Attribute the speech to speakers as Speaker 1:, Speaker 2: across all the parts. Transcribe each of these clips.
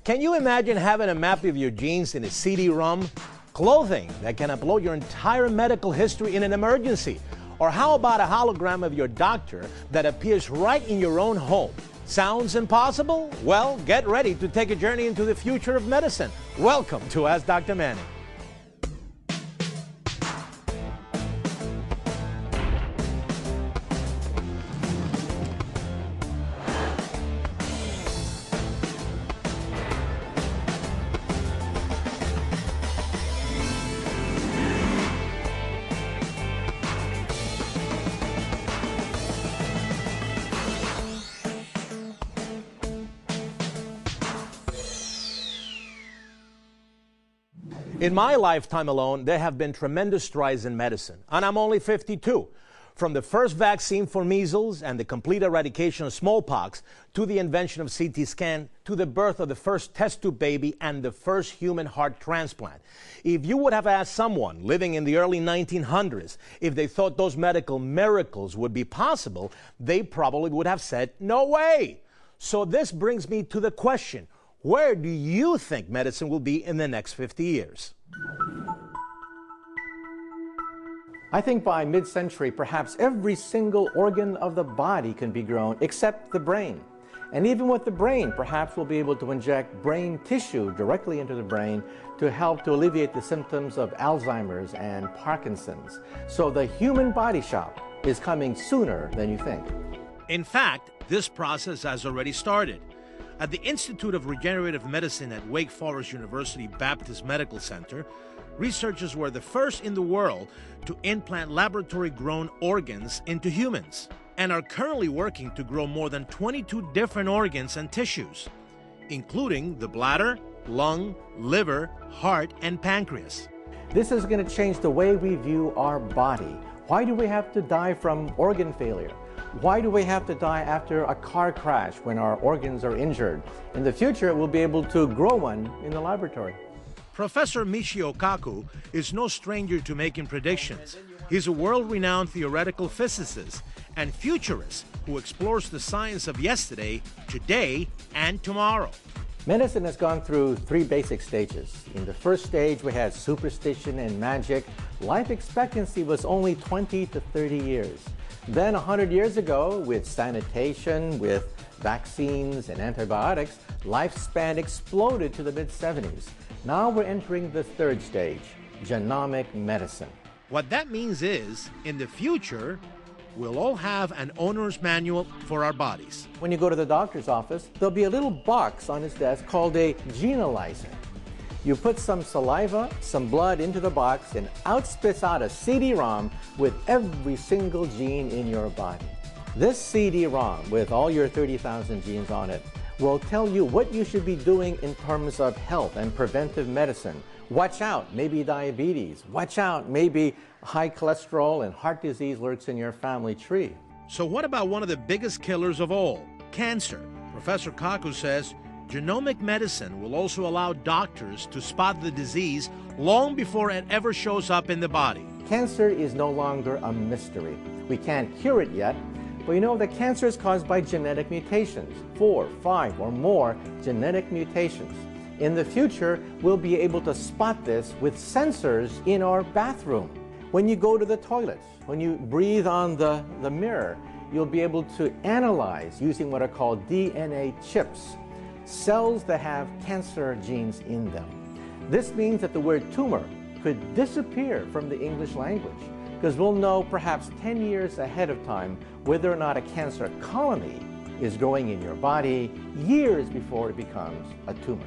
Speaker 1: Can you imagine having a map of your genes in a CD-ROM? Clothing that can upload your entire medical history in an emergency? Or how about a hologram of your doctor that appears right in your own home? Sounds impossible? Well, get ready to take a journey into the future of medicine. Welcome to Ask Dr. Manning. In my lifetime alone, there have been tremendous strides in medicine, and I'm only 52. From the first vaccine for measles and the complete eradication of smallpox, to the invention of CT scan, to the birth of the first test tube baby and the first human heart transplant. If you would have asked someone living in the early 1900s if they thought those medical miracles would be possible, they probably would have said, no way. So this brings me to the question, where do you think medicine will be in the next 50 years?
Speaker 2: I think by mid-century, perhaps every single organ of the body can be grown except the brain. And even with the brain, perhaps we'll be able to inject brain tissue directly into the brain to help to alleviate the symptoms of Alzheimer's and Parkinson's. So the human body shop is coming sooner than you think.
Speaker 1: In fact, this process has already started. At the Institute of Regenerative Medicine at Wake Forest University Baptist Medical Center, researchers were the first in the world to implant laboratory-grown organs into humans and are currently working to grow more than 22 different organs and tissues, including the bladder, lung, liver, heart, and pancreas.
Speaker 2: This is going to change the way we view our body. Why do we have to die from organ failure? Why do we have to die after a car crash when our organs are injured? In the future, we'll be able to grow one in the laboratory.
Speaker 1: Professor Michio Kaku is no stranger to making predictions. He's a world-renowned theoretical physicist and futurist who explores the science of yesterday, today, and tomorrow.
Speaker 2: Medicine has gone through three basic stages. In the first stage, we had superstition and magic. Life expectancy was only 20 to 30 years. Then 100 years ago, with sanitation, with vaccines and antibiotics, lifespan exploded to the mid-70s. Now we're entering the third stage, genomic medicine.
Speaker 1: What that means is, in the future, we'll all have an owner's manual for our bodies.
Speaker 2: When you go to the doctor's office, there'll be a little box on his desk called a genealyzer. You put some saliva, some blood into the box, and out spits out a CD-ROM with every single gene in your body. This CD-ROM, with all your 30,000 genes on it, will tell you what you should be doing in terms of health and preventive medicine. Watch out, maybe diabetes. Watch out, maybe high cholesterol and heart disease lurks in your family tree.
Speaker 1: So what about one of the biggest killers of all, cancer? Professor Kaku says genomic medicine will also allow doctors to spot the disease long before it ever shows up in the body.
Speaker 2: Cancer is no longer a mystery. We can't cure it yet, but you know that cancer is caused by genetic mutations, 4, 5, or more genetic mutations. In the future, we'll be able to spot this with sensors in our bathroom. When you go to the toilet, when you breathe on the mirror, you'll be able to analyze using what are called DNA chips, cells that have cancer genes in them. This means that the word tumor could disappear from the English language because we'll know perhaps 10 years ahead of time whether or not a cancer colony is growing in your body years before it becomes a tumor.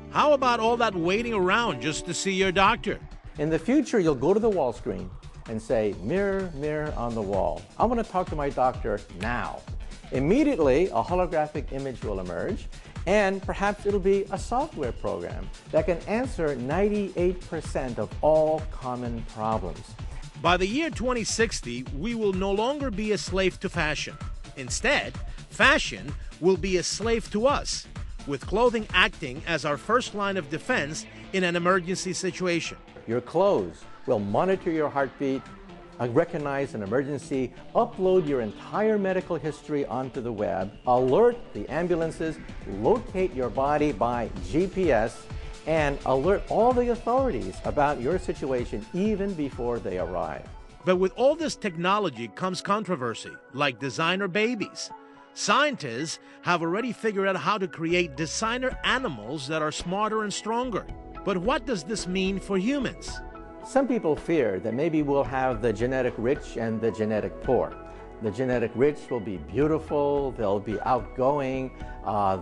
Speaker 1: How about all that waiting around just to see your doctor?
Speaker 2: In the future, you'll go to the wall screen and say, mirror, mirror on the wall, I want to talk to my doctor now. Immediately, a holographic image will emerge, and perhaps it'll be a software program that can answer 98% of all common problems.
Speaker 1: By the year 2060, we will no longer be a slave to fashion. Instead, fashion will be a slave to us, with clothing acting as our first line of defense in an emergency situation.
Speaker 2: Your clothes will monitor your heartbeat recognize an emergency, upload your entire medical history onto the web, alert the ambulances, locate your body by GPS, and alert all the authorities about your situation even before they arrive.
Speaker 1: But with all this technology comes controversy, like designer babies. Scientists have already figured out how to create designer animals that are smarter and stronger. But what does this mean for humans?
Speaker 2: Some people fear that maybe we'll have the genetic rich and the genetic poor. The genetic rich will be beautiful, they'll be outgoing,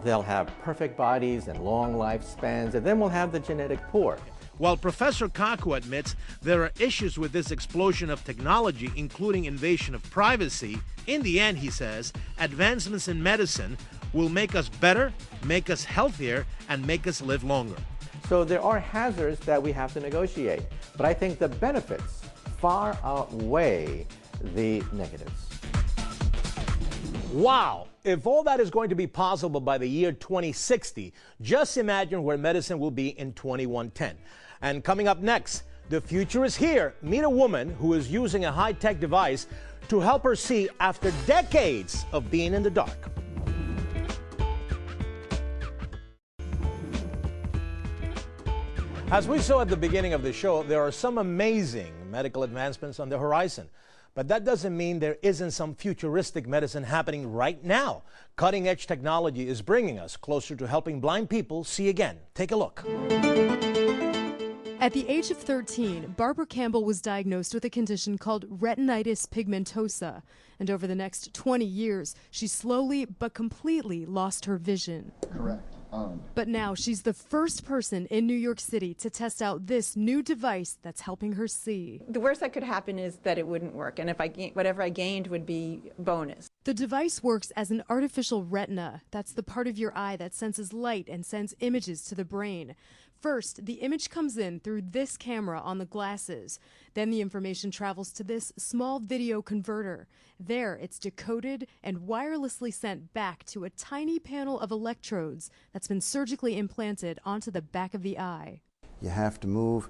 Speaker 2: they'll have perfect bodies and long lifespans, and then we'll have the genetic poor.
Speaker 1: While Professor Kaku admits there are issues with this explosion of technology, including invasion of privacy, in the end, he says, advancements in medicine will make us better, make us healthier, and make us live longer.
Speaker 2: So there are hazards that we have to negotiate, but I think the benefits far outweigh the negatives.
Speaker 1: Wow! If all that is going to be possible by the year 2060, just imagine where medicine will be in 2110. And coming up next, the future is here. Meet a woman who is using a high-tech device to help her see after decades of being in the dark. As we saw at the beginning of the show, there are some amazing medical advancements on the horizon. But that doesn't mean there isn't some futuristic medicine happening right now. Cutting-edge technology is bringing us closer to helping blind people see again. Take a look.
Speaker 3: At the age of 13, Barbara Campbell was diagnosed with a condition called retinitis pigmentosa. And over the next 20 years, she slowly but completely lost her vision.
Speaker 4: Correct.
Speaker 3: But now she's the first person in New York City to test out this new device that's helping her see.
Speaker 5: The worst that could happen is that it wouldn't work, and if whatever I gained would be bonus.
Speaker 3: The device works as an artificial retina. That's the part of your eye that senses light and sends images to the brain. First, the image comes in through this camera on the glasses. Then the information travels to this small video converter. There, it's decoded and wirelessly sent back to a tiny panel of electrodes that's been surgically implanted onto the back of the eye.
Speaker 4: You have to move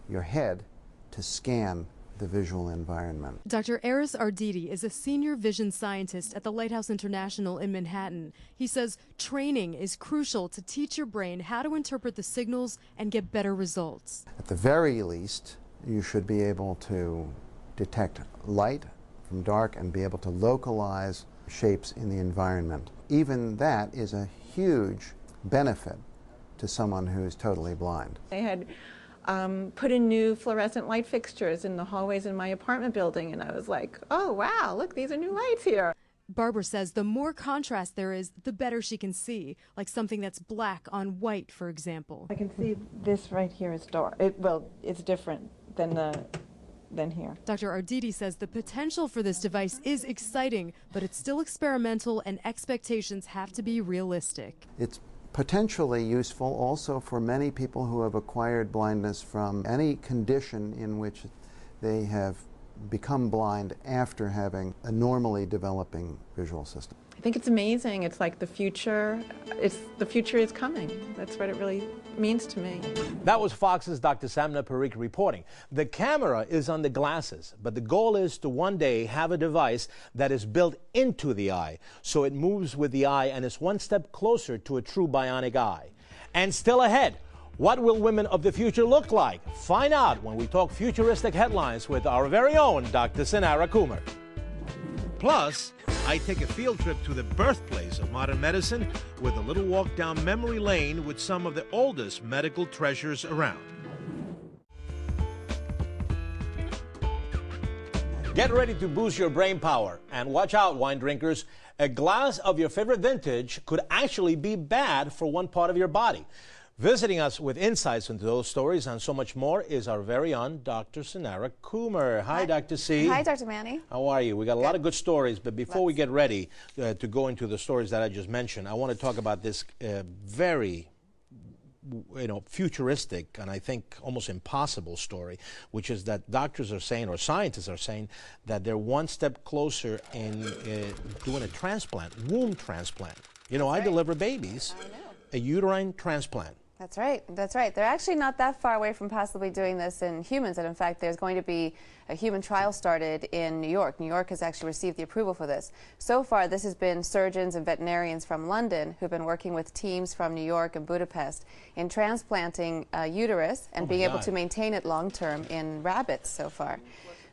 Speaker 4: your head to scan the visual environment.
Speaker 3: Dr. Aris Arditi is a senior vision scientist at the Lighthouse International in Manhattan. He says training is crucial to teach your brain how to interpret the signals and get better results.
Speaker 4: At the very least, you should be able to detect light from dark and be able to localize shapes in the environment. Even that is a huge benefit to someone who is totally blind.
Speaker 5: They had put in new fluorescent light fixtures in the hallways in my apartment building, and I was like, oh wow, look, these are new lights here.
Speaker 3: Barbara says the more contrast there is, the better she can see, like something that's black on white, for example.
Speaker 5: I can see this right here is dark. It's different than here.
Speaker 3: Dr. Arditi says the potential for this device is exciting, but it's still experimental and expectations have to be realistic.
Speaker 4: It's potentially useful also for many people who have acquired blindness from any condition in which they have become blind after having a normally developing visual system.
Speaker 5: I think it's amazing. It's like the future. The future is coming. That's what it really means to me.
Speaker 1: That was Fox's Dr. Samna Parikh reporting. The camera is on the glasses, but the goal is to one day have a device that is built into the eye, so it moves with the eye and is one step closer to a true bionic eye. And still ahead, what will women of the future look like? Find out when we talk futuristic headlines with our very own Dr. Sanara Kumar. Plus, I take a field trip to the birthplace of modern medicine with a little walk down memory lane with some of the oldest medical treasures around. Get ready to boost your brain power. And watch out, wine drinkers. A glass of your favorite vintage could actually be bad for one part of your body. Visiting us with insights into those stories and so much more is our very own Dr. Sanara Kumar. Hi, Dr. C.
Speaker 6: Hi, Dr. Manny.
Speaker 1: How are you? We got a lot of good stories, but before we get ready to go into the stories that I just mentioned, I want to talk about this very futuristic and I think almost impossible story, which is that doctors are saying, or scientists are saying, that they're one step closer in doing a transplant, womb transplant. You know, I deliver babies.
Speaker 6: I know.
Speaker 1: A uterine transplant.
Speaker 6: That's right. That's right. They're actually not that far away from possibly doing this in humans. And in fact, there's going to be a human trial started in New York. New York has actually received the approval for this. So far, this has been surgeons and veterinarians from London who've been working with teams from New York and Budapest in transplanting a uterus and being able to maintain it long term in rabbits so far.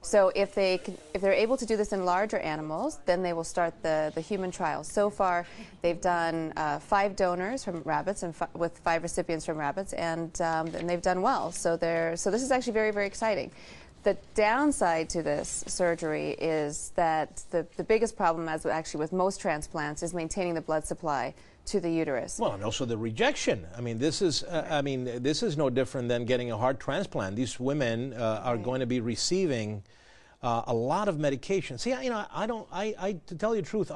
Speaker 6: So if they're able to do this in larger animals, then they will start the human trials. So far, they've done 5 donors from rabbits and with 5 recipients from rabbits, and they've done well. So this is actually very, very exciting. The downside to this surgery is that the biggest problem, as actually with most transplants, is maintaining the blood supply to the uterus.
Speaker 1: Well, and also the rejection. I mean, this is this is no different than getting a heart transplant. These women are going to be receiving a lot of medication. See, to tell you the truth,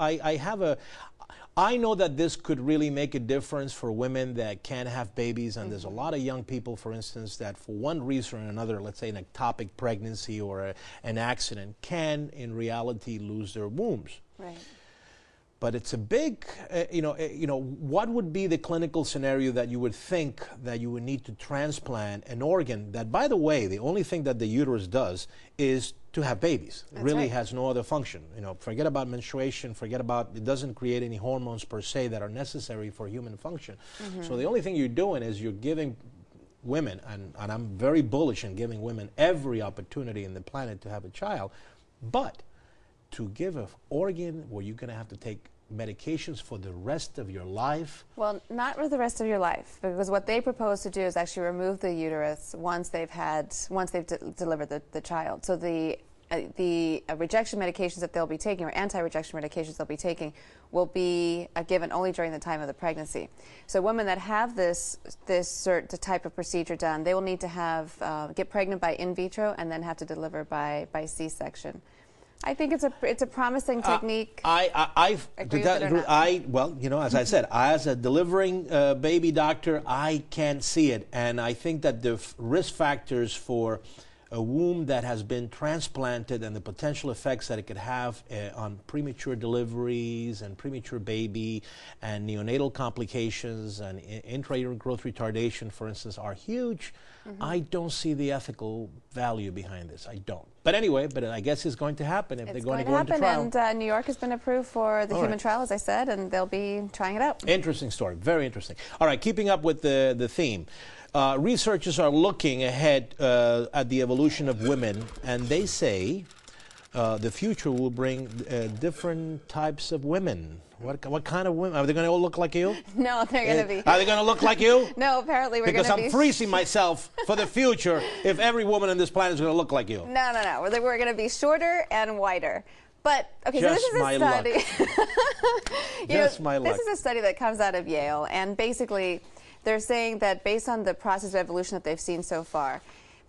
Speaker 1: I know that this could really make a difference for women that can't have babies, and there's a lot of young people, for instance, that for one reason or another, let's say an ectopic pregnancy or an accident, can in reality lose their wombs.
Speaker 6: Right.
Speaker 1: But it's a big, what would be the clinical scenario that you would think that you would need to transplant an organ that, by the way, the only thing that the uterus does is to have babies. It really has no other function. Forget about menstruation, it doesn't create any hormones per se that are necessary for human function. So the only thing you're doing is you're giving women, and I'm very bullish in giving women every opportunity in the planet to have a child, but to give an organ where you're going to have to take medications for the rest of your life?
Speaker 6: Well, not for the rest of your life, because what they propose to do is actually remove the uterus once they've delivered the child. So the rejection medications that they'll be taking, or anti-rejection medications they'll be taking, will be given only during the time of the pregnancy. So women that have this type of procedure done, they will need to get pregnant by in vitro and then have to deliver by C-section. I think it's a promising technique.
Speaker 1: Well, as I said, as a delivering baby doctor, I can't see it, and I think that the risk factors for a womb that has been transplanted and the potential effects that it could have on premature deliveries and premature baby and neonatal complications and intrauterine growth retardation, for instance, are huge. I don't see the ethical value behind this. I don't. But anyway, I guess it's going to happen if they're going to go into trial.
Speaker 6: And New York has been approved for the human trial, as I said, and they'll be trying it out.
Speaker 1: Interesting story. Very interesting. All right, keeping up with the theme. Researchers are looking ahead at the evolution of women, and they say the future will bring different types of women. What kind of women? Are they going to all look like you?
Speaker 6: No, they're going to be.
Speaker 1: Are they going to look like you?
Speaker 6: No, apparently we're going to be.
Speaker 1: Because I'm freezing myself for the future if every woman on this planet is going to look like you.
Speaker 6: No. We're going to be shorter and whiter. But, okay, so this is a study.
Speaker 1: Just my luck.
Speaker 6: This is a study that comes out of Yale, and basically they're saying that based on the process of evolution that they've seen so far,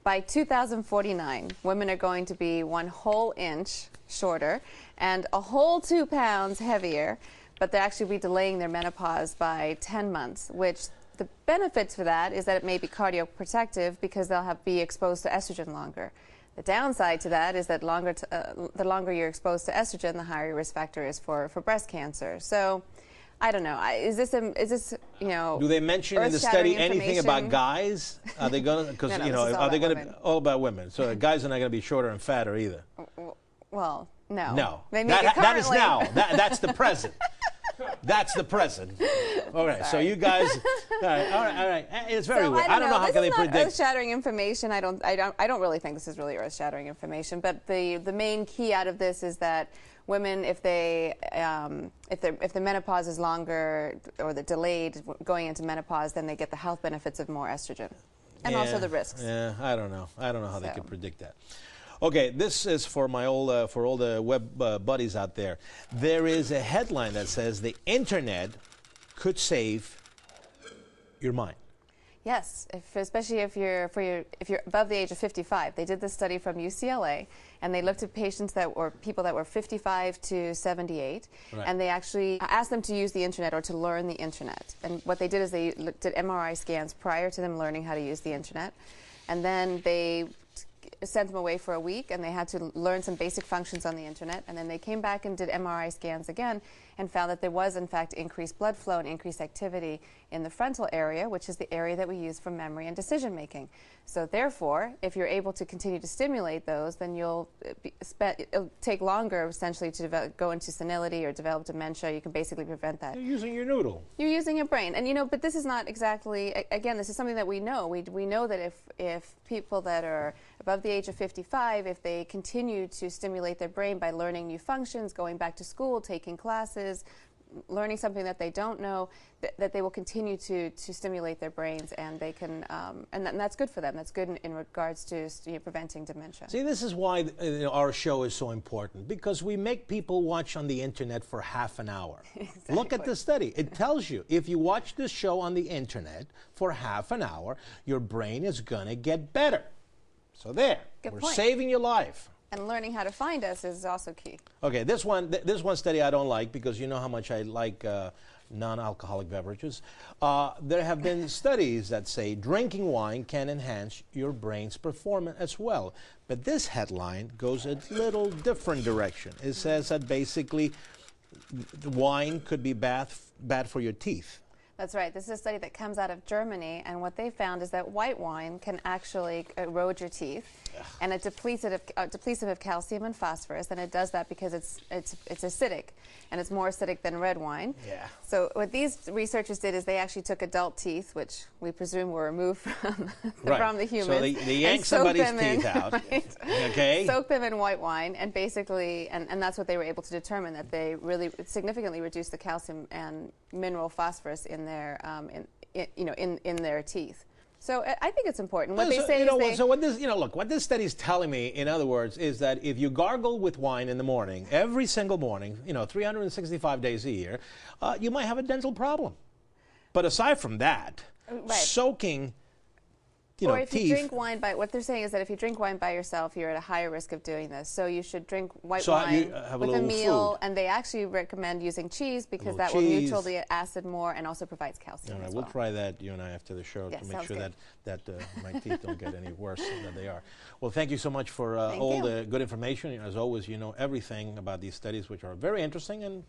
Speaker 6: by 2049, women are going to be 1 whole inch shorter and a whole 2 pounds heavier, but they'll actually be delaying their menopause by 10 months, which the benefits for that is that it may be cardioprotective because they'll be exposed to estrogen longer. The downside to that is that the longer you're exposed to estrogen, the higher your risk factor is for breast cancer. So, I don't know. Is this
Speaker 1: Do they mention in the study anything about guys? Are they going to? Because are they going to be all about women? So guys are not going to be shorter and fatter either.
Speaker 6: Well, no.
Speaker 1: No.
Speaker 6: They make it
Speaker 1: that is
Speaker 6: currently.
Speaker 1: now. That's the present. That's the present. All right. So you guys. All right. It's very weird. I don't know how can they predict.
Speaker 6: This is earth-shattering information. I don't really think this is really earth-shattering information. But the main key out of this is that women, if the menopause is longer or the delayed going into menopause, then they get the health benefits of more estrogen, and also the risks.
Speaker 1: Yeah, I don't know how they can predict that. Okay, this is for my for all the web buddies out there. There is a headline that says the internet could save your mind.
Speaker 6: Yes, especially if you're above the age of 55. They did this study from UCLA, and they looked at people that were 55 to 78, and they actually asked them to use the internet or to learn the internet. And what they did is they looked at MRI scans prior to them learning how to use the internet, and then they sent them away for a week, and they had to learn some basic functions on the internet, and then they came back and did MRI scans again, and found that there was, in fact, increased blood flow and increased activity in the frontal area, which is the area that we use for memory and decision making. So therefore, if you're able to continue to stimulate those, then it'll take longer, essentially, to go into senility or develop dementia. You can basically prevent that.
Speaker 1: You're using your noodle.
Speaker 6: You're using your brain. And, you know, but this is not exactly, again, this is something that we know. We know that if people that are above the age of 55, if they continue to stimulate their brain by learning new functions, going back to school, taking classes, learning something that they don't know, that they will continue to stimulate their brains, and they can, and that's good for them. That's good in regards to preventing dementia.
Speaker 1: See, this is why our show is so important, because we make people watch on the internet for half an hour. Exactly. Look at the study. It tells you if you watch this show on the internet for half an hour, your brain is going to get better. So there, we're saving your life.
Speaker 6: And learning how to find us is also key.
Speaker 1: Okay, this one study I don't like, because you know how much I like non-alcoholic beverages. There have been studies that say drinking wine can enhance your brain's performance as well. But this headline goes a little different direction. It says that basically wine could be bad for your teeth.
Speaker 6: That's right. This is a study that comes out of Germany, and what they found is that white wine can actually erode your teeth, and it depletes it of calcium and phosphorus, and it does that because it's acidic, and it's more acidic than red wine.
Speaker 1: Yeah.
Speaker 6: So what these researchers did is they actually took adult teeth, which we presume were removed from,
Speaker 1: right.
Speaker 6: from the humans.
Speaker 1: So they yanked somebody's teeth out. Right? Okay.
Speaker 6: Soak them in white wine, and basically, and that's what they were able to determine, that they really significantly reduced the calcium and mineral phosphorus in their in their teeth. So I think it's important. What they say is
Speaker 1: so what this what this study is telling me, in other words, is that if you gargle with wine in the morning, every single morning, 365 days a year, you might have a dental problem. But aside from that, soaking
Speaker 6: or if
Speaker 1: teeth.
Speaker 6: you drink wine what they're saying is that if you drink wine by yourself, you're at a higher risk of doing this. So you should drink white wine with a meal, and they actually recommend using cheese because that will neutral the acid more and also provides calcium.
Speaker 1: All right,
Speaker 6: as
Speaker 1: we'll
Speaker 6: well.
Speaker 1: try that, you and I, after the show, to make sure that my teeth don't get any worse than they are. Well, thank you so much for all the good information. As always, you know everything about these studies, which are very interesting, and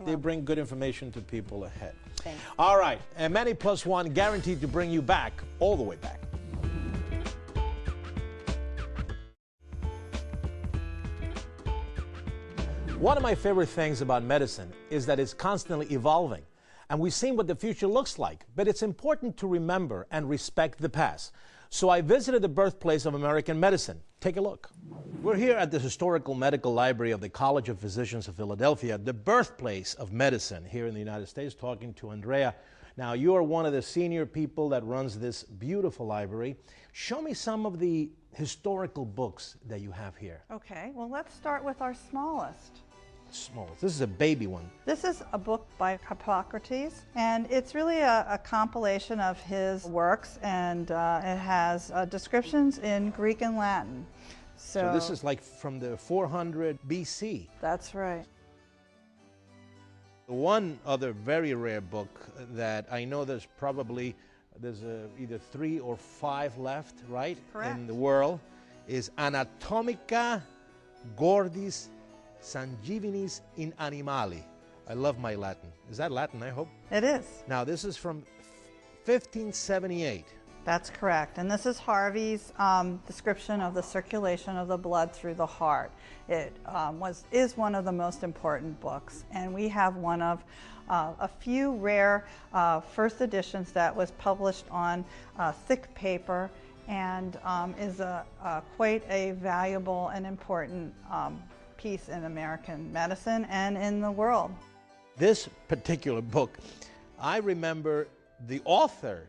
Speaker 1: they bring good information to people ahead.
Speaker 6: Thanks.
Speaker 1: All right, and Manny Plus One guaranteed to bring you back all the way back. One of my favorite things about medicine is that it's constantly evolving, and we've seen what the future looks like, but it's important to remember and respect the past. So I visited the birthplace of American medicine. Take a look. We're here at the Historical Medical Library of the College of Physicians of Philadelphia, the birthplace of medicine here in the United States, talking to Andrea. Now, you are one of the senior people that runs this beautiful library. Show me some of the historical books that you have here.
Speaker 7: Okay, well, let's start with our smallest.
Speaker 1: Smallest. This is a baby one.
Speaker 7: This is a book by Hippocrates, and it's really a compilation of his works, and it has descriptions in Greek and Latin. So
Speaker 1: this is like from the 400 BC.
Speaker 7: That's right.
Speaker 1: One other very rare book that I know there's either 3 or 5 left, right?
Speaker 7: Correct.
Speaker 1: In the world is Anatomica Gordis Sanguinis in Animali. I love my Latin. Is that Latin, I hope?
Speaker 7: It is.
Speaker 1: Now, this is from 1578.
Speaker 7: That's correct. And this is Harvey's description of the circulation of the blood through the heart. It is one of the most important books. And we have one of a few rare first editions that was published on thick paper, and is quite a valuable and important piece in American medicine and in the world.
Speaker 1: This particular book, I remember the author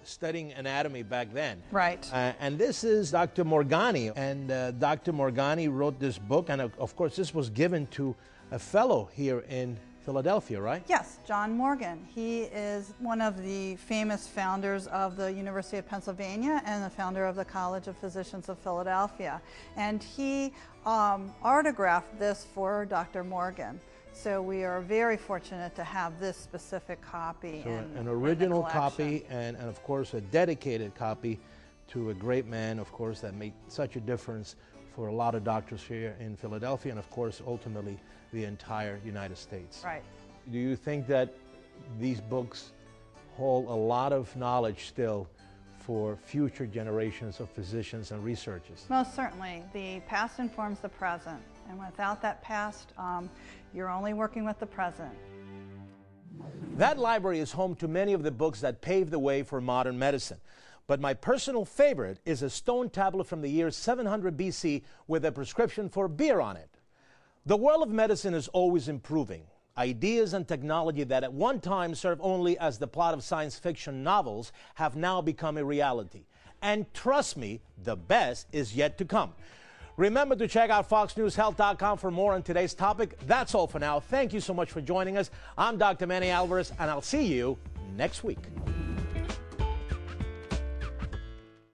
Speaker 1: studying anatomy back then.
Speaker 7: Right.
Speaker 1: And this is Dr. Morgani. And Dr. Morgani wrote this book, and of course this was given to a fellow here in Philadelphia, right?
Speaker 7: Yes, John Morgan. He is one of the famous founders of the University of Pennsylvania and the founder of the College of Physicians of Philadelphia. And he autographed this for Dr. Morgan. So we are very fortunate to have this specific copy.
Speaker 1: So an original copy, and of course a dedicated copy to a great man, of course, that made such a difference for a lot of doctors here in Philadelphia and, of course, ultimately the entire United States.
Speaker 7: Right.
Speaker 1: Do you think that these books hold a lot of knowledge still for future generations of physicians and researchers?
Speaker 7: Most certainly. The past informs the present, and without that past, you're only working with the present.
Speaker 1: That library is home to many of the books that paved the way for modern medicine. But my personal favorite is a stone tablet from the year 700 BC with a prescription for beer on it. The world of medicine is always improving. Ideas and technology that at one time served only as the plot of science fiction novels have now become a reality. And trust me, the best is yet to come. Remember to check out FoxNewsHealth.com for more on today's topic. That's all for now. Thank you so much for joining us. I'm Dr. Manny Alvarez, and I'll see you next week.